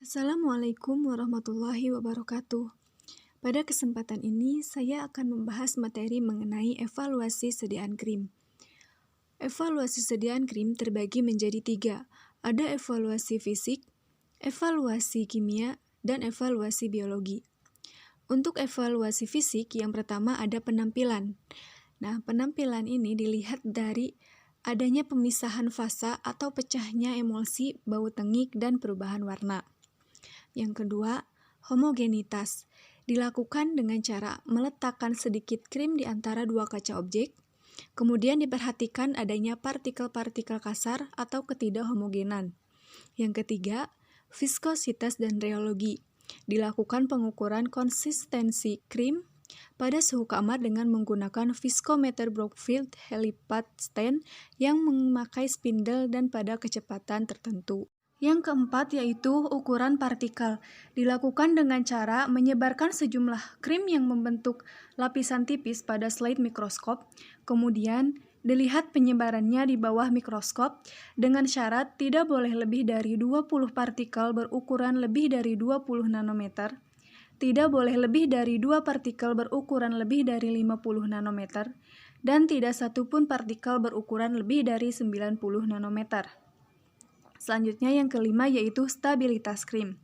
Assalamualaikum warahmatullahi wabarakatuh. Pada kesempatan ini, saya akan membahas materi mengenai evaluasi sediaan krim. Evaluasi sediaan krim terbagi menjadi 3. Ada evaluasi fisik, evaluasi kimia, dan evaluasi biologi. Untuk evaluasi fisik, yang pertama ada penampilan. Nah, penampilan ini dilihat dari adanya pemisahan fasa atau pecahnya emulsi, bau tengik, dan perubahan warna. Yang kedua, homogenitas. Dilakukan dengan cara meletakkan sedikit krim di antara dua kaca objek, kemudian diperhatikan adanya partikel-partikel kasar atau ketidakhomogenan. Yang ketiga, viskositas dan rheologi. Dilakukan pengukuran konsistensi krim pada suhu kamar dengan menggunakan viskometer Brookfield Helipad stand yang memakai spindle dan pada kecepatan tertentu. Yang keempat yaitu ukuran partikel. Dilakukan dengan cara menyebarkan sejumlah krim yang membentuk lapisan tipis pada slide mikroskop, kemudian dilihat penyebarannya di bawah mikroskop dengan syarat tidak boleh lebih dari 20 partikel berukuran lebih dari 20 nanometer, tidak boleh lebih dari 2 partikel berukuran lebih dari 50 nanometer, dan tidak satupun partikel berukuran lebih dari 90 nanometer. Selanjutnya yang kelima yaitu stabilitas krim.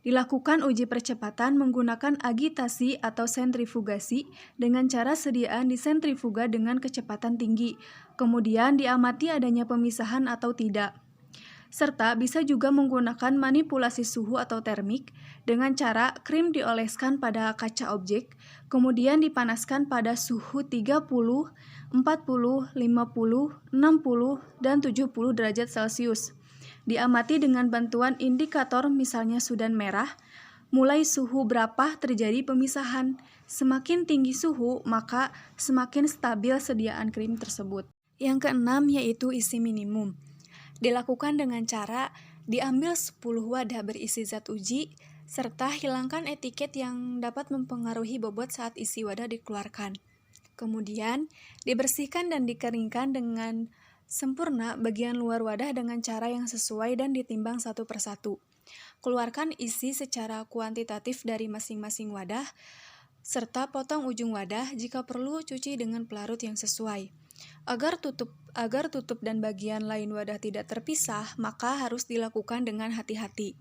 Dilakukan uji percepatan menggunakan agitasi atau sentrifugasi dengan cara sediaan di sentrifuga dengan kecepatan tinggi, kemudian diamati adanya pemisahan atau tidak. Serta bisa juga menggunakan manipulasi suhu atau termik dengan cara krim dioleskan pada kaca objek, kemudian dipanaskan pada suhu 30, 40, 50, 60, dan 70 derajat Celcius. Diamati dengan bantuan indikator misalnya sudan merah, mulai suhu berapa terjadi pemisahan. Semakin tinggi suhu, maka semakin stabil sediaan krim tersebut. Yang keenam yaitu isi minimum. Dilakukan dengan cara diambil 10 wadah berisi zat uji, serta hilangkan etiket yang dapat mempengaruhi bobot saat isi wadah dikeluarkan. Kemudian, dibersihkan dan dikeringkan dengan sempurna bagian luar wadah dengan cara yang sesuai dan ditimbang satu persatu. Keluarkan isi secara kuantitatif dari masing-masing wadah, serta potong ujung wadah jika perlu cuci dengan pelarut yang sesuai. Agar tutup dan bagian lain wadah tidak terpisah, maka harus dilakukan dengan hati-hati.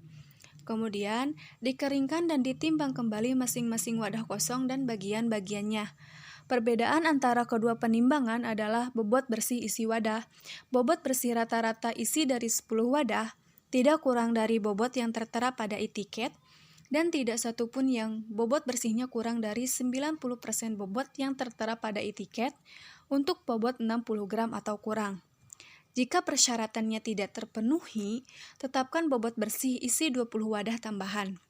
Kemudian, dikeringkan dan ditimbang kembali masing-masing wadah kosong dan bagian-bagiannya. Perbedaan antara kedua penimbangan adalah bobot bersih isi wadah. Bobot bersih rata-rata isi dari 10 wadah tidak kurang dari bobot yang tertera pada etiket, dan tidak satupun yang bobot bersihnya kurang dari 90% bobot yang tertera pada etiket untuk bobot 60 gram atau kurang. Jika persyaratannya tidak terpenuhi, tetapkan bobot bersih isi 20 wadah tambahan.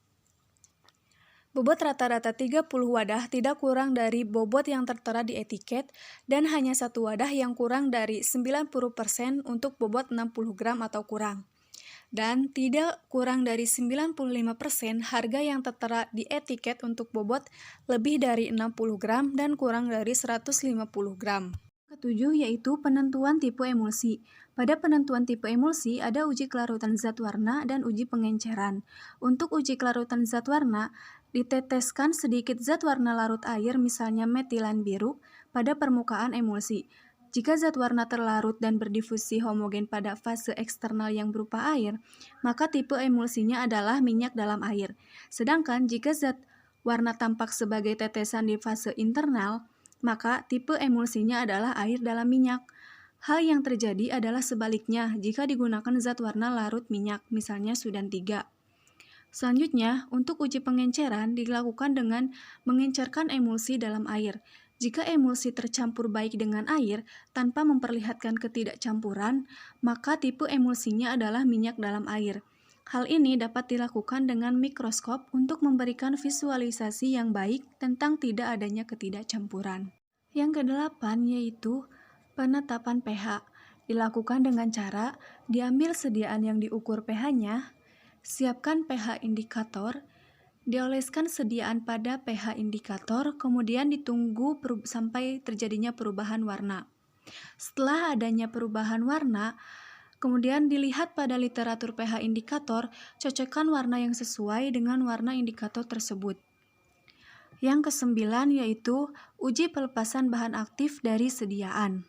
Bobot rata-rata 30 wadah tidak kurang dari bobot yang tertera di etiket dan hanya satu wadah yang kurang dari 90% untuk bobot 60 gram atau kurang. Dan tidak kurang dari 95% harga yang tertera di etiket untuk bobot lebih dari 60 gram dan kurang dari 150 gram. Ketujuh yaitu penentuan tipe emulsi. Pada penentuan tipe emulsi ada uji kelarutan zat warna dan uji pengenceran. Untuk uji kelarutan zat warna, diteteskan sedikit zat warna larut air misalnya metilan biru pada permukaan emulsi. Jika zat warna terlarut dan berdifusi homogen pada fase eksternal yang berupa air, maka tipe emulsinya adalah minyak dalam air. Sedangkan jika zat warna tampak sebagai tetesan di fase internal, maka tipe emulsinya adalah air dalam minyak. Hal yang terjadi adalah sebaliknya jika digunakan zat warna larut minyak, misalnya sudan 3. Selanjutnya, untuk uji pengenceran dilakukan dengan mengencerkan emulsi dalam air. Jika emulsi tercampur baik dengan air tanpa memperlihatkan ketidakcampuran, maka tipe emulsinya adalah minyak dalam air. Hal ini dapat dilakukan dengan mikroskop untuk memberikan visualisasi yang baik tentang tidak adanya ketidakcampuran. Yang kedelapan yaitu penetapan pH. Dilakukan dengan cara diambil sediaan yang diukur pH-nya, siapkan pH indikator, dioleskan sediaan pada pH indikator, kemudian ditunggu sampai terjadinya perubahan warna. Setelah adanya perubahan warna, Kemudian dilihat pada literatur pH indikator, cocokkan warna yang sesuai dengan warna indikator tersebut. Yang kesembilan yaitu uji pelepasan bahan aktif dari sediaan.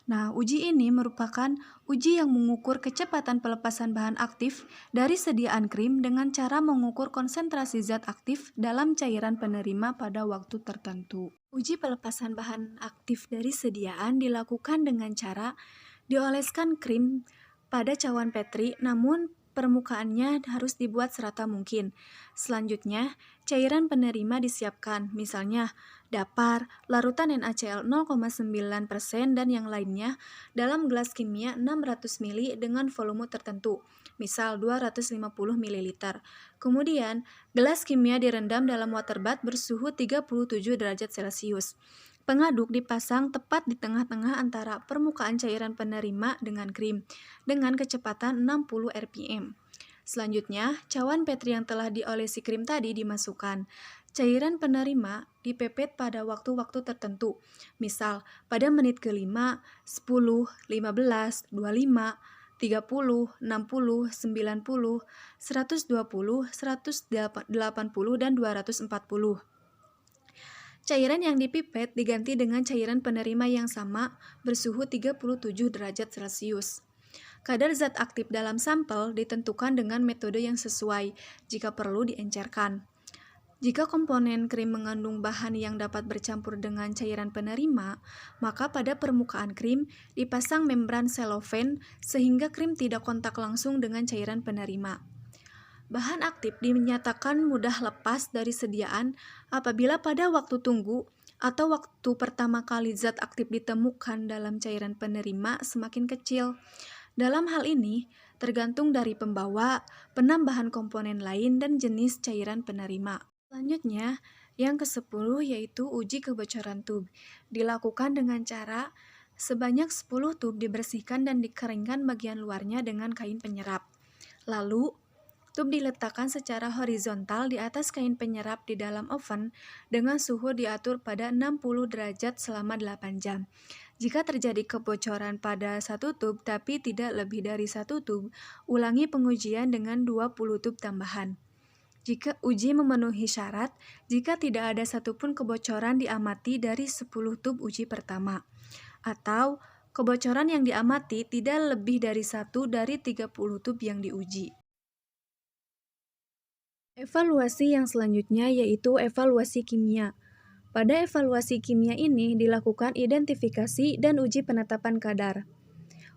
Nah, uji ini merupakan uji yang mengukur kecepatan pelepasan bahan aktif dari sediaan krim dengan cara mengukur konsentrasi zat aktif dalam cairan penerima pada waktu tertentu. Uji pelepasan bahan aktif dari sediaan dilakukan dengan cara dioleskan krim pada cawan Petri, namun permukaannya harus dibuat serata mungkin. Selanjutnya, cairan penerima disiapkan, misalnya dapar, larutan NaCl 0,9% dan yang lainnya dalam gelas kimia 600 ml dengan volume tertentu, misal 250 ml. Kemudian, gelas kimia direndam dalam waterbath bersuhu 37 derajat Celcius. Pengaduk dipasang tepat di tengah-tengah antara permukaan cairan penerima dengan krim dengan kecepatan 60 rpm. Selanjutnya, cawan Petri yang telah diolesi krim tadi dimasukkan. Cairan penerima dipepet pada waktu-waktu tertentu, misal pada menit ke-5, 10, 15, 25, 30, 60, 90, 120, 180, dan 240. Cairan yang dipipet diganti dengan cairan penerima yang sama bersuhu 37 derajat Celcius. Kadar zat aktif dalam sampel ditentukan dengan metode yang sesuai jika perlu diencerkan. Jika komponen krim mengandung bahan yang dapat bercampur dengan cairan penerima, maka pada permukaan krim dipasang membran selofen sehingga krim tidak kontak langsung dengan cairan penerima. Bahan aktif dinyatakan mudah lepas dari sediaan apabila pada waktu tunggu atau waktu pertama kali zat aktif ditemukan dalam cairan penerima semakin kecil. Dalam hal ini, tergantung dari pembawa, penambahan komponen lain, dan jenis cairan penerima. Selanjutnya, yang ke-10 yaitu uji kebocoran tub. Dilakukan dengan cara sebanyak 10 tub dibersihkan dan dikeringkan bagian luarnya dengan kain penyerap. Lalu, tub diletakkan secara horizontal di atas kain penyerap di dalam oven dengan suhu diatur pada 60 derajat selama 8 jam. Jika terjadi kebocoran pada satu tub tapi tidak lebih dari satu tub, ulangi pengujian dengan 20 tub tambahan. Jika uji memenuhi syarat, jika tidak ada satupun kebocoran diamati dari 10 tub uji pertama, atau kebocoran yang diamati tidak lebih dari 1 dari 30 tub yang diuji. Evaluasi yang selanjutnya yaitu evaluasi kimia. Pada evaluasi kimia ini dilakukan identifikasi dan uji penetapan kadar.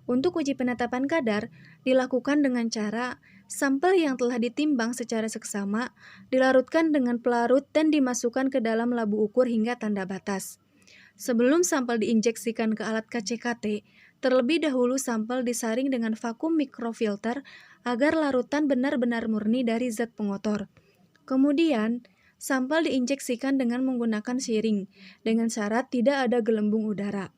Untuk uji penetapan kadar dilakukan dengan cara sampel yang telah ditimbang secara seksama dilarutkan dengan pelarut dan dimasukkan ke dalam labu ukur hingga tanda batas. Sebelum sampel diinjeksikan ke alat KCKT, terlebih dahulu sampel disaring dengan vakum mikrofilter agar larutan benar-benar murni dari zat pengotor. Kemudian, sampel diinjeksikan dengan menggunakan siring, dengan syarat tidak ada gelembung udara.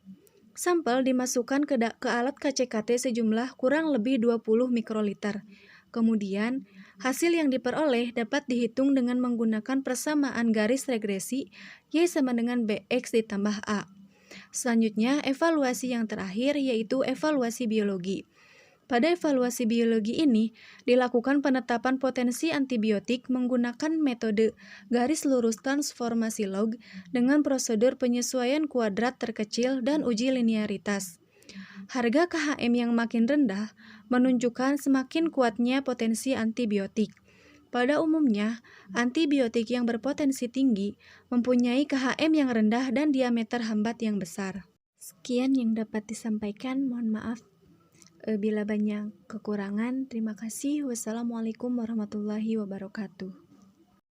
Sampel dimasukkan ke alat KCKT sejumlah kurang lebih 20 mikroliter. Kemudian, hasil yang diperoleh dapat dihitung dengan menggunakan persamaan garis regresi Y sama dengan BX ditambah A. Selanjutnya, evaluasi yang terakhir yaitu evaluasi biologi. Pada evaluasi biologi ini, dilakukan penetapan potensi antibiotik menggunakan metode garis lurus transformasi log dengan prosedur penyesuaian kuadrat terkecil dan uji linearitas. Harga KHM yang makin rendah menunjukkan semakin kuatnya potensi antibiotik. Pada umumnya, antibiotik yang berpotensi tinggi mempunyai KHM yang rendah dan diameter hambat yang besar. Sekian yang dapat disampaikan, mohon maaf bila banyak kekurangan. Terima kasih. Wassalamualaikum warahmatullahi wabarakatuh.